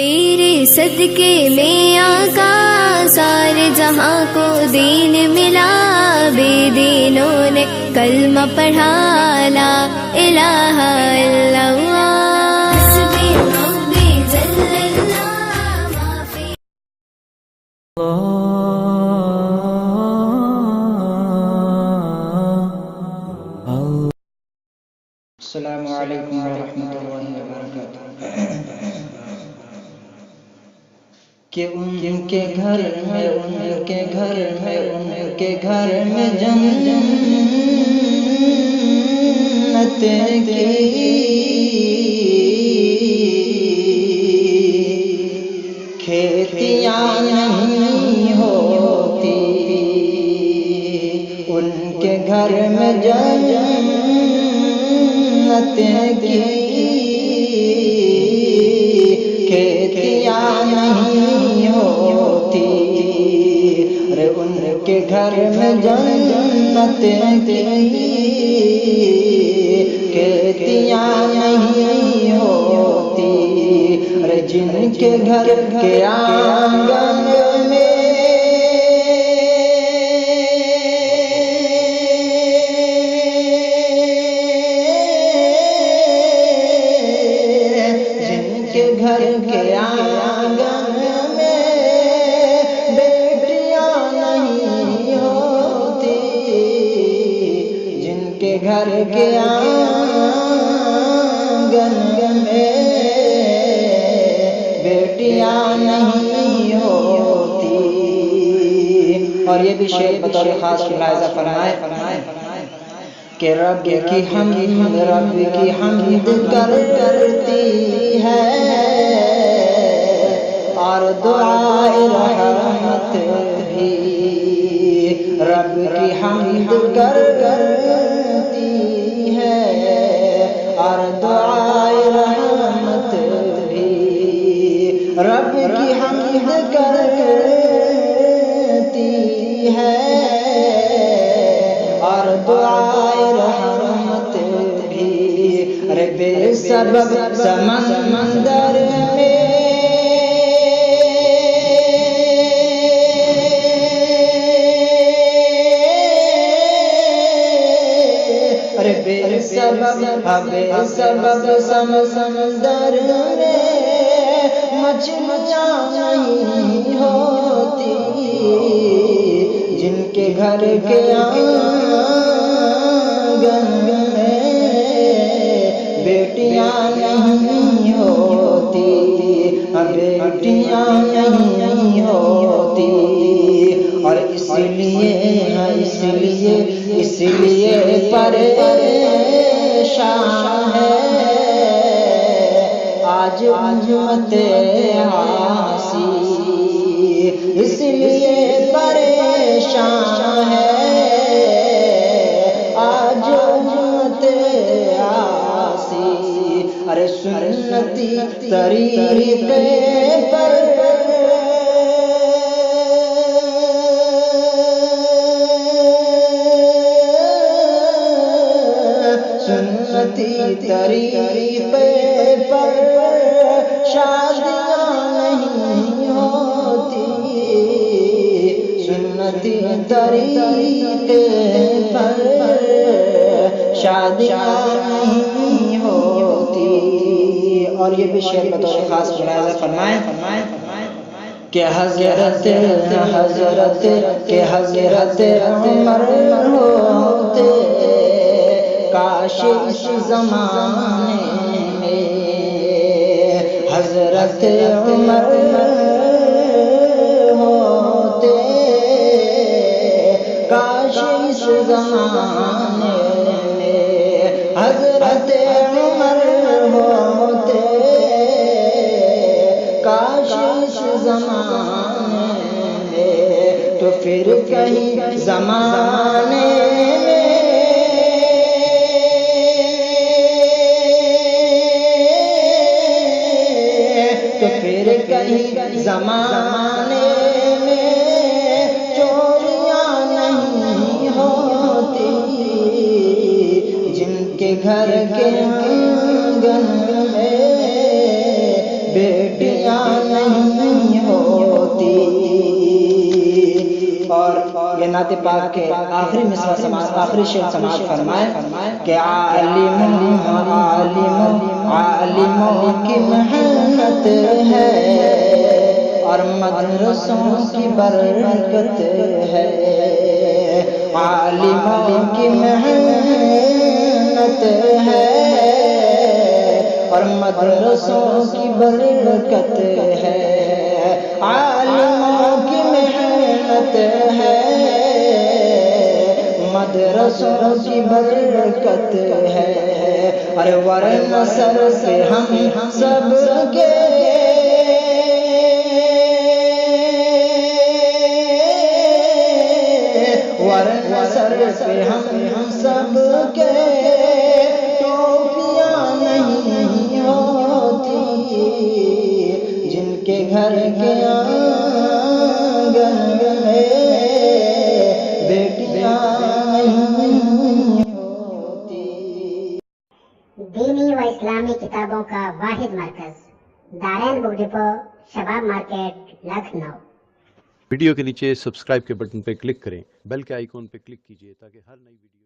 تیرے صدقے میں آقا سارے جہاں کو دین ملا، بے دینوں نے کلمہ پڑھا لا الہ الا اللہ، حسبی ربی جل اللہ ما فی السلام علیکم ورحمۃ اللہ وبرکاتہ۔ کہ ان کے گھر میں ان کے گھر میں ان کے گھر میں جنتیں کی کھیتیاں نہیں ہوتی، ان کے گھر میں جنتیں کی کھیتیاں نہیں ہوتی، ارے ان کے گھر میں جنتیں کی کھیتیاں نہیں ہوتی، ارے جن کے گھر کے آنگن میں گھر کے آنگن میں بیٹیاں نہیں ہوتی، جن کے گھر کے آنگن میں بیٹیاں نہیں ہوتی۔ اور یہ بھی شعر بطور خاص ملاحظہ فرمائے کہ رب کی حمد رب کی حمد کرتی ہے اور دعائے رحمت بھی رب کی حمد کرتی ہے اور دعائے رحمت بھی رب کی حمد کرتی ہے اور دعائے رحمت بھی، ارے بے سبب سمندر میں ارے بے سبب سمندر میں مچھلیاں نہیں ہوتی، جن کے گھر کے آنگن میں بیٹیاں نہیں ہوتی، بیٹیاں نہیں ہوتی، اور اس لیے پریشان ہے آج امت عاصی، اس لیے پریشان ہے آج امت عاصی، ارے سنتی طریقے پر سنتی طریقے پر شادیاں نہیں ہوتی، سنتی طریقے پر شادیاں نہیں ہوتی۔ اور یہ بھی شعر بطور خاص ملاحظہ فرمائے کہ حضرت عمر ہوتے کاش اس زمانے میں، حضرت عمر ہوتے کاش اس زمانے میں، حضرت عمر ہوتے کاش اس زمانے میں، تو پھر کہیں زمانے زمانے میں چوریاں نہیں ہوتی، جن کے گھر کے آنگن میں بیٹیاں نہیں ہوتی۔ اور یہ نعت پاک کے آخری مصرع سماعت، آخری شعر سماعت فرمائے کہ عالموں کی محنت ہے اور مدرسوں کی برکت ہے، عالموں کی محنت ہے اور مدرسوں کی برکت ہے، عالموں کی محنت ہے مدرسوں کی برکت ہے، ارے ورنہ سر سے ہم سب کے ورنہ سر پہ ہم سب کے ٹوپیاں نہیں ہوتی، جن کے گھر کے آنگن میں بیٹیاں نہیں ہوتی۔ دینی و اسلامی کتابوں کا واحد مرکز، دارین بک ڈپو، شباب مارکیٹ، لکھنؤ۔ ویڈیو کے نیچے سبسکرائب کے بٹن پہ کلک کریں، بیل کے آئیکن پہ کلک کیجئے تاکہ ہر نئی ویڈیو